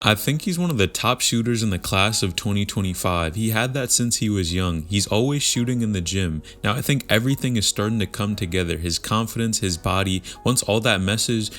I think he's one of the top shooters in the class of 2025. He had that since he was young. He's always shooting in the gym. Now I think everything is starting to come together. His confidence, his body, once all that meshes,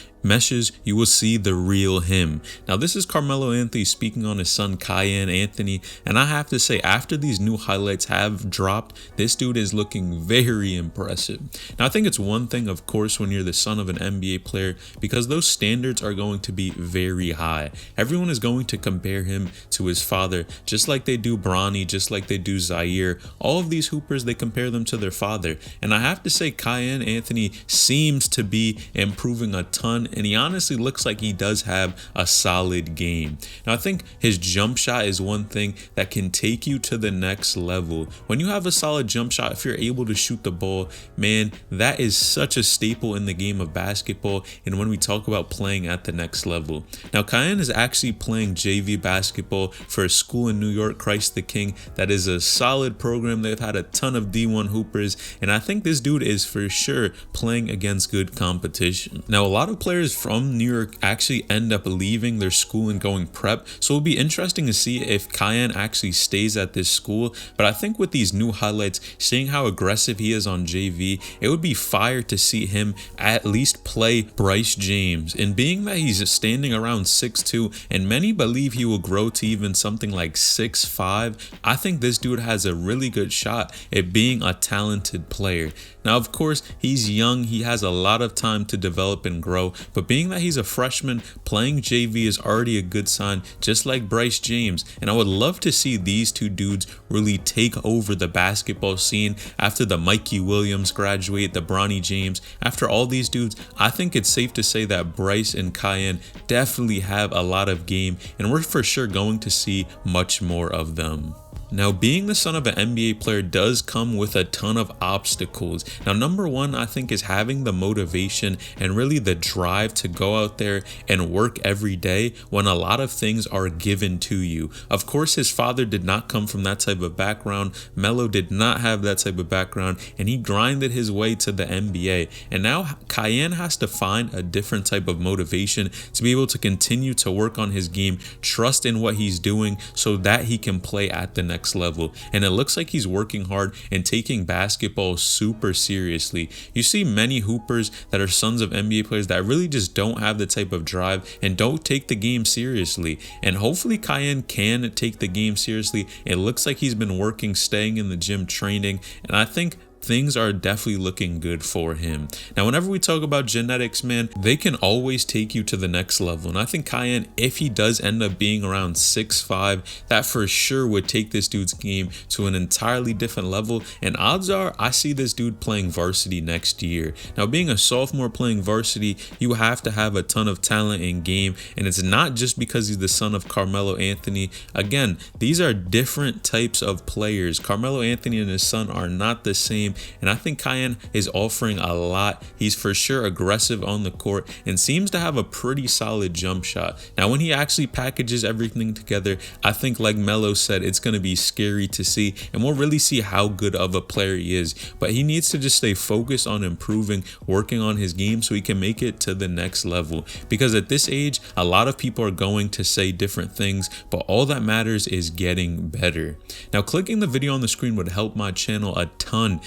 you will see the real him. Now this is Carmelo Anthony speaking on his son Kiyan Anthony, and I have to say, after these new highlights have dropped, this dude is looking very impressive. Now I think it's one thing, of course, when you're the son of an NBA player, because those standards are going to be very high. Everyone is going to compare him to his father, just like they do Bronny, just like they do Zaire. All of these hoopers, they compare them to their father, and I have to say Kiyan Anthony seems to be improving a ton, and he honestly looks like he does have a solid game. Now I think his jump shot is one thing that can take you to the next level. When you have a solid jump shot, if you're able to shoot the ball, man, that is such a staple in the game of basketball, and when we talk about playing at the next level. Now Kiyan is actually playing JV basketball for a school in New York, Christ the King, that is a solid program. They've had a ton of D1 hoopers, and I think this dude is for sure playing against good competition. Now a lot of players from New York actually end up leaving their school and going prep, so it'll be interesting to see if Kiyan actually stays at this school. But I think with these new highlights, seeing how aggressive he is on JV, it would be fire to see him at least play Bryce James. And being that he's standing around 6'2", and many believe he will grow to even something like 6'5", I think this dude has a really good shot at being a talented player. Now, of course, he's young, he has a lot of time to develop and grow, but being that he's a freshman, playing JV is already a good sign, just like Bryce James. And I would love to see these two dudes really take over the basketball scene after the Mikey Williams graduate, the Bronny James. After all these dudes, I think it's safe to say that Bryce and Kiyan definitely have a lot of game, and we're for sure going to see much more of them. Now, being the son of an NBA player does come with a ton of obstacles. Now, number one, I think, is having the motivation and really the drive to go out there and work every day when a lot of things are given to you. Of course, his father did not come from that type of background. Melo did not have that type of background, and he grinded his way to the NBA. And now Kiyan has to find a different type of motivation to be able to continue to work on his game, trust in what he's doing so that he can play at the next level. And it looks like he's working hard and taking basketball super seriously. You see many hoopers that are sons of NBA players that really just don't have the type of drive and don't take the game seriously. And hopefully Kiyan can take the game seriously. It looks like he's been working, staying in the gym, training, and I think things are definitely looking good for him. Now, whenever we talk about genetics, man, they can always take you to the next level. And I think Kiyan, if he does end up being around 6'5", that for sure would take this dude's game to an entirely different level. And odds are, I see this dude playing varsity next year. Now, being a sophomore playing varsity, you have to have a ton of talent in game. And it's not just because he's the son of Carmelo Anthony. Again, these are different types of players. Carmelo Anthony and his son are not the same. And I think Kiyan is offering a lot. He's for sure aggressive on the court and seems to have a pretty solid jump shot. Now, when he actually packages everything together, I think, like Melo said, it's going to be scary to see, and we'll really see how good of a player he is. But he needs to just stay focused on improving, working on his game so he can make it to the next level. Because at this age, a lot of people are going to say different things, but all that matters is getting better. Now, clicking the video on the screen would help my channel a ton,